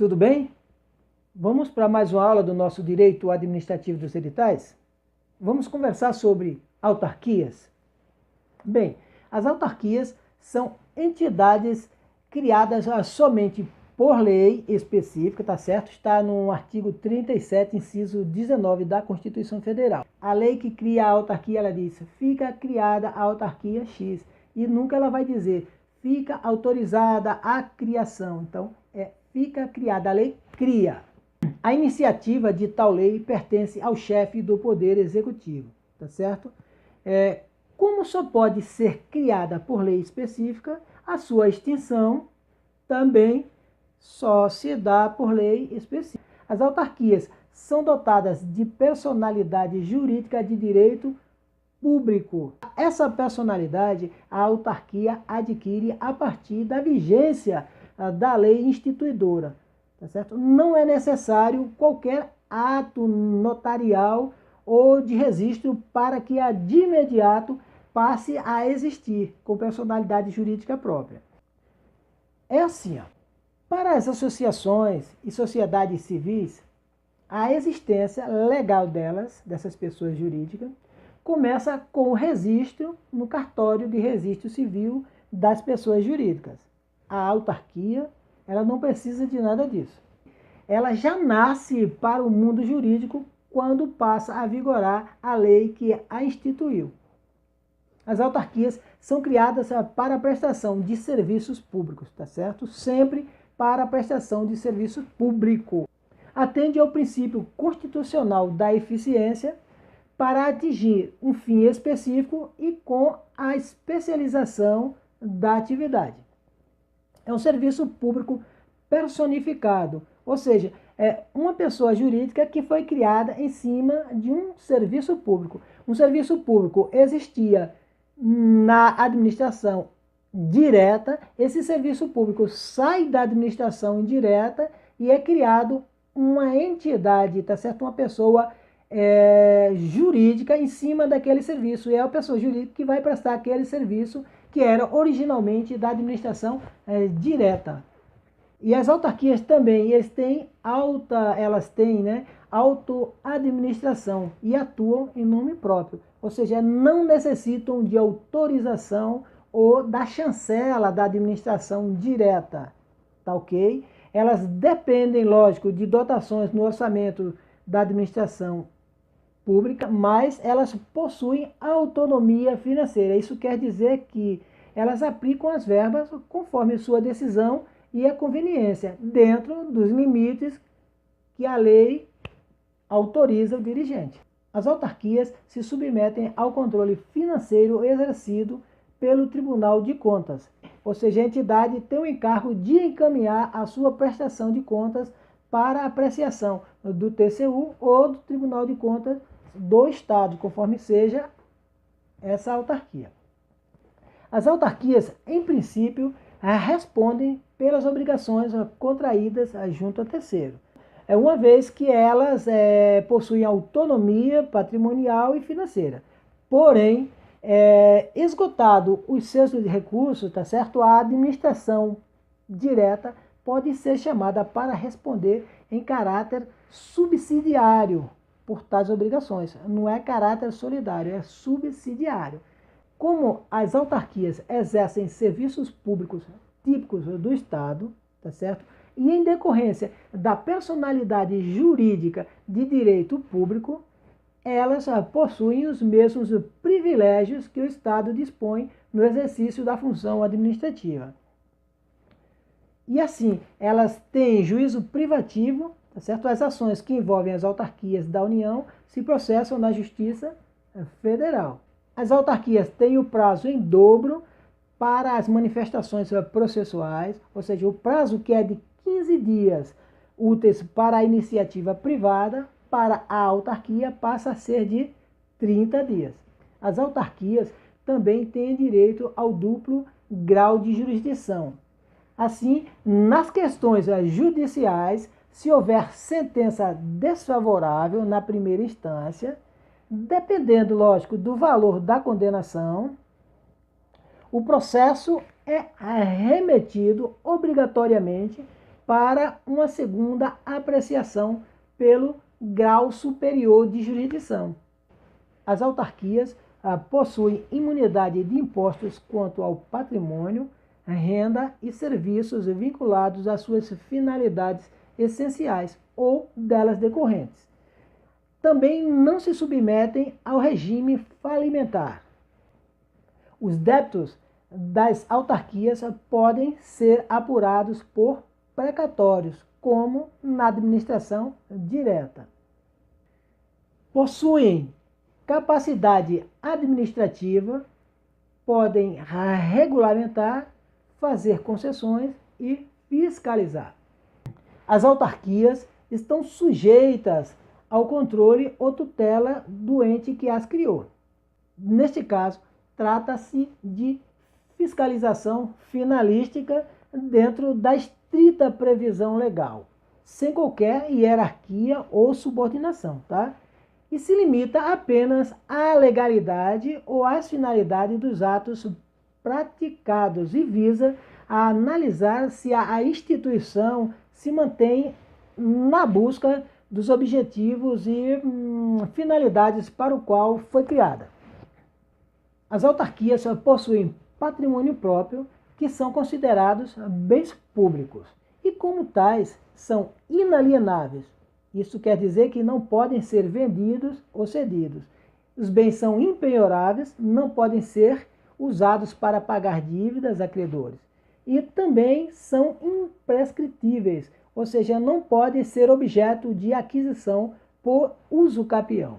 Tudo bem? Vamos para mais uma aula do nosso direito administrativo dos editais? Vamos conversar sobre autarquias. Bem, as autarquias são entidades criadas somente por lei específica, tá certo? Está no artigo 37, inciso 19 da Constituição Federal. A lei que cria a autarquia, ela diz, fica criada a autarquia X. E nunca ela vai dizer, fica autorizada a criação. Então, fica criada, a lei cria. A iniciativa de tal lei pertence ao chefe do Poder Executivo, tá certo? Como só pode ser criada por lei específica, a sua extinção também só se dá por lei específica. As autarquias são dotadas de personalidade jurídica de direito público. Essa personalidade a autarquia adquire a partir da vigência da lei instituidora, tá certo? Não é necessário qualquer ato notarial ou de registro para que de imediato passe a existir com personalidade jurídica própria. É assim, ó. Para as associações e sociedades civis, a existência legal dessas pessoas jurídicas, começa com o registro no cartório de registro civil das pessoas jurídicas. A autarquia, ela não precisa de nada disso. Ela já nasce para o mundo jurídico quando passa a vigorar a lei que a instituiu. As autarquias são criadas para a prestação de serviços públicos, tá certo? Sempre para a prestação de serviço público. Atende ao princípio constitucional da eficiência para atingir um fim específico e com a especialização da atividade. É um serviço público personificado, ou seja, é uma pessoa jurídica que foi criada em cima de um serviço público. Um serviço público existia na administração direta, esse serviço público sai da administração indireta e é criado uma entidade, tá certo? Uma pessoa jurídica em cima daquele serviço. E é a pessoa jurídica que vai prestar aquele serviço que era originalmente da administração direta. E as autarquias também, elas têm autoadministração e atuam em nome próprio. Ou seja, não necessitam de autorização ou da chancela da administração direta, tá ok? Elas dependem, lógico, de dotações no orçamento da administração pública, mas elas possuem autonomia financeira. Isso quer dizer que elas aplicam as verbas conforme sua decisão e a conveniência, dentro dos limites que a lei autoriza o dirigente. As autarquias se submetem ao controle financeiro exercido pelo Tribunal de Contas, ou seja, a entidade tem o encargo de encaminhar a sua prestação de contas para apreciação do TCU ou do Tribunal de Contas do Estado, conforme seja essa autarquia. As autarquias, em princípio, respondem pelas obrigações contraídas junto a terceiro, uma vez que elas possuem autonomia patrimonial e financeira. Porém, esgotado os seus recursos, tá certo? A administração direta pode ser chamada para responder em caráter subsidiário por tais obrigações. Não é caráter solidário, é subsidiário. Como as autarquias exercem serviços públicos típicos do Estado, tá certo? E em decorrência da personalidade jurídica de direito público, elas possuem os mesmos privilégios que o Estado dispõe no exercício da função administrativa. E assim, elas têm juízo privativo, tá certo? As ações que envolvem as autarquias da União se processam na Justiça Federal. As autarquias têm o prazo em dobro para as manifestações processuais, ou seja, o prazo que é de 15 dias úteis para a iniciativa privada, para a autarquia passa a ser de 30 dias. As autarquias também têm direito ao duplo grau de jurisdição. Assim, nas questões judiciais, se houver sentença desfavorável na primeira instância, dependendo, lógico, do valor da condenação, o processo é remetido obrigatoriamente para uma segunda apreciação pelo grau superior de jurisdição. As autarquias possuem imunidade de impostos quanto ao patrimônio, renda e serviços vinculados às suas finalidades essenciais ou delas decorrentes. Também não se submetem ao regime falimentar. Os débitos das autarquias podem ser apurados por precatórios, como na administração direta. Possuem capacidade administrativa, podem regulamentar, fazer concessões e fiscalizar. As autarquias estão sujeitas ao controle ou tutela do ente que as criou. Neste caso, trata-se de fiscalização finalística dentro da estrita previsão legal, sem qualquer hierarquia ou subordinação, tá? E se limita apenas à legalidade ou às finalidades dos atos praticados e visa a analisar se a instituição se mantém na busca dos objetivos e finalidades para o qual foi criada. As autarquias possuem patrimônio próprio, que são considerados bens públicos e, como tais, são inalienáveis. Isso quer dizer que não podem ser vendidos ou cedidos. Os bens são impenhoráveis, não podem ser usados para pagar dívidas a credores. E também são imprescritíveis, ou seja, não podem ser objeto de aquisição por uso capião.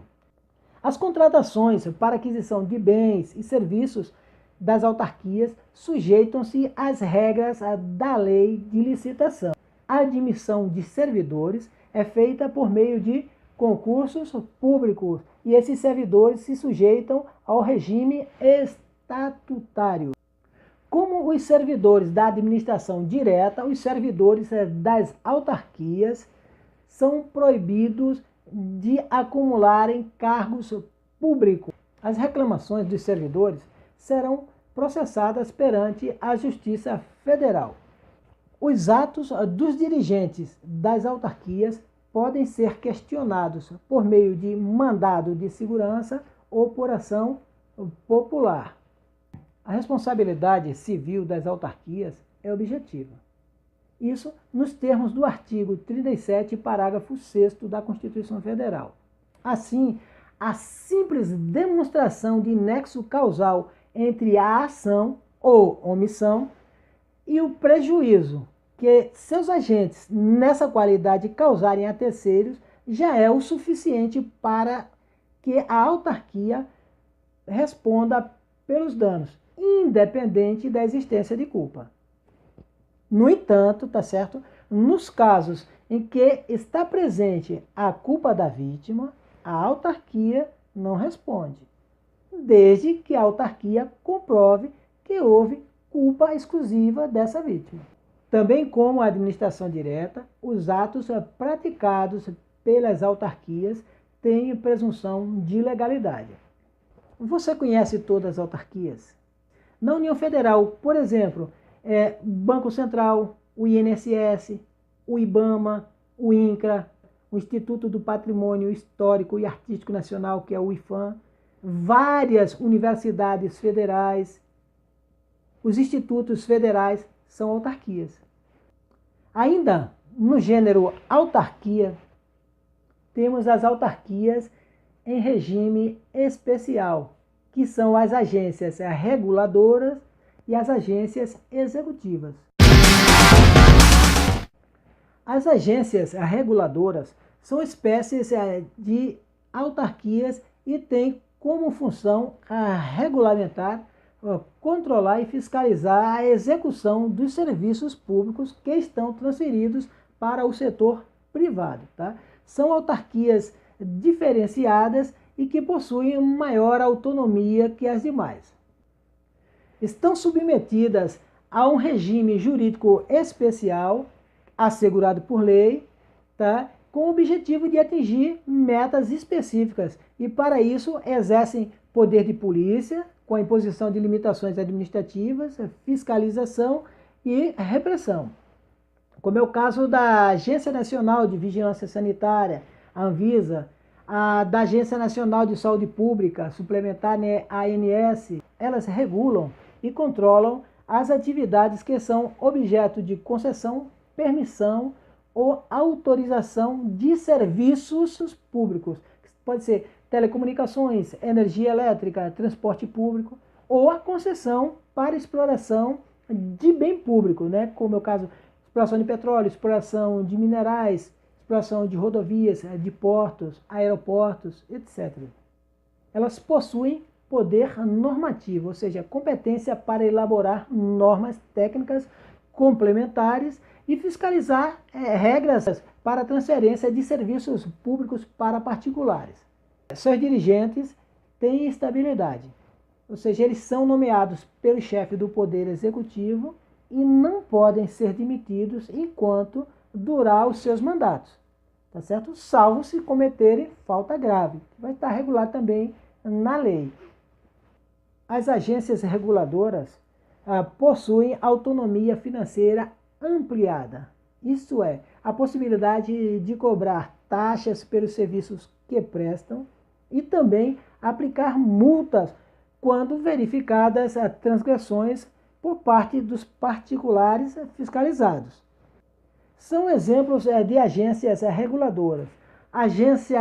As contratações para aquisição de bens e serviços das autarquias sujeitam-se às regras da lei de licitação. A admissão de servidores é feita por meio de concursos públicos e esses servidores se sujeitam ao regime estatutário. Como os servidores da administração direta, os servidores das autarquias são proibidos de acumularem cargos públicos. As reclamações dos servidores serão processadas perante a Justiça Federal. Os atos dos dirigentes das autarquias podem ser questionados por meio de mandado de segurança ou por ação popular. A responsabilidade civil das autarquias é objetiva. Isso nos termos do artigo 37, parágrafo 6º da Constituição Federal. Assim, a simples demonstração de nexo causal entre a ação ou omissão e o prejuízo que seus agentes nessa qualidade causarem a terceiros já é o suficiente para que a autarquia responda pelos danos, independente da existência de culpa. No entanto, tá certo? Nos casos em que está presente a culpa da vítima, a autarquia não responde, desde que a autarquia comprove que houve culpa exclusiva dessa vítima. Também como a administração direta, os atos praticados pelas autarquias têm presunção de legalidade. Você conhece todas as autarquias? Na União Federal, por exemplo, Banco Central, o INSS, o IBAMA, o INCRA, o Instituto do Patrimônio Histórico e Artístico Nacional, que é o IPHAN, várias universidades federais, os institutos federais são autarquias. Ainda no gênero autarquia, temos as autarquias em regime especial, que são as agências reguladoras e as agências executivas. As agências reguladoras são espécies de autarquias e têm como função regulamentar, controlar e fiscalizar a execução dos serviços públicos que estão transferidos para o setor privado. Tá? São autarquias diferenciadas e que possuem maior autonomia que as demais. Estão submetidas a um regime jurídico especial, assegurado por lei, tá? Com o objetivo de atingir metas específicas e, para isso, exercem poder de polícia, com a imposição de limitações administrativas, fiscalização e repressão. como é o caso da Agência Nacional de Vigilância Sanitária, a Anvisa, da Agência Nacional de Saúde Pública, suplementar, né, a ANS. Elas regulam e controlam as atividades que são objeto de concessão, permissão ou autorização de serviços públicos. Pode ser telecomunicações, energia elétrica, transporte público, ou a concessão para exploração de bem público, né? Como é o caso, exploração de petróleo, exploração de minerais, exploração de rodovias, de portos, aeroportos, etc. Elas possuem poder normativo, ou seja, competência para elaborar normas técnicas complementares e fiscalizar regras para transferência de serviços públicos para particulares. Seus dirigentes têm estabilidade, ou seja, eles são nomeados pelo chefe do Poder Executivo e não podem ser demitidos enquanto durar os seus mandatos, tá certo? Salvo se cometerem falta grave, que vai estar regulado também na lei. As agências reguladoras possuem autonomia financeira ampliada, isto é, a possibilidade de cobrar taxas pelos serviços que prestam e também aplicar multas quando verificadas transgressões por parte dos particulares fiscalizados. São exemplos de agências reguladoras: Agência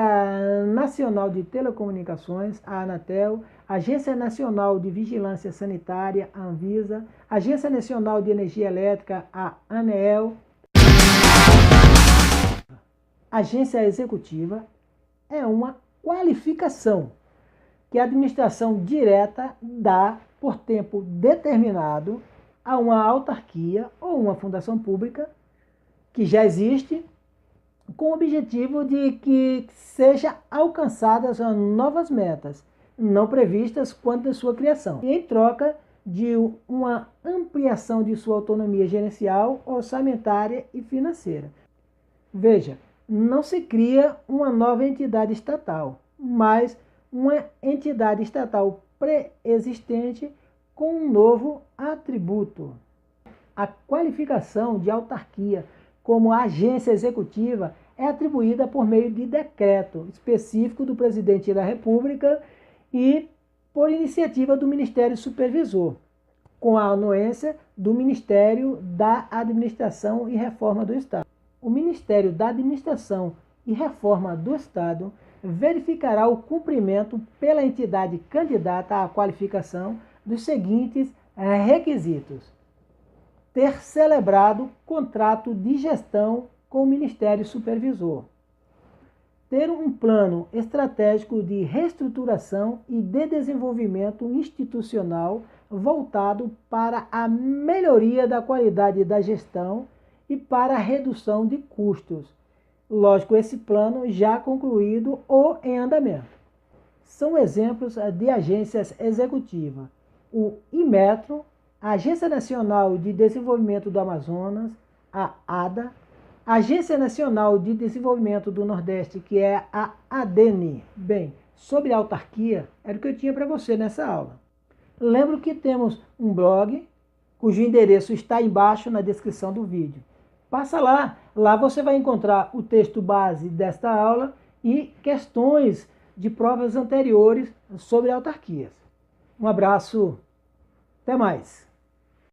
Nacional de Telecomunicações, a Anatel, Agência Nacional de Vigilância Sanitária, a Anvisa, Agência Nacional de Energia Elétrica, a ANEEL. Agência Executiva é uma qualificação que a administração direta dá por tempo determinado a uma autarquia ou uma fundação pública que já existe, com o objetivo de que sejam alcançadas novas metas, não previstas quando de sua criação, e em troca de uma ampliação de sua autonomia gerencial, orçamentária e financeira. Veja, não se cria uma nova entidade estatal, mas uma entidade estatal pré-existente com um novo atributo. A qualificação de autarquia como agência executiva é atribuída por meio de decreto específico do Presidente da República e por iniciativa do Ministério Supervisor, com a anuência do Ministério da Administração e Reforma do Estado. O Ministério da Administração e Reforma do Estado verificará o cumprimento pela entidade candidata à qualificação dos seguintes requisitos: ter celebrado contrato de gestão com o Ministério Supervisor, ter um plano estratégico de reestruturação e de desenvolvimento institucional voltado para a melhoria da qualidade da gestão e para a redução de custos. Lógico, esse plano já concluído ou em andamento. São exemplos de agências executivas: o Inmetro, a Agência Nacional de Desenvolvimento do Amazonas, a ADA, a Agência Nacional de Desenvolvimento do Nordeste, que é a ADENI. Bem, sobre a autarquia, era o que eu tinha para você nessa aula. Lembro que temos um blog, cujo endereço está embaixo na descrição do vídeo. Passa lá, lá você vai encontrar o texto base desta aula e questões de provas anteriores sobre autarquias. Um abraço, até mais!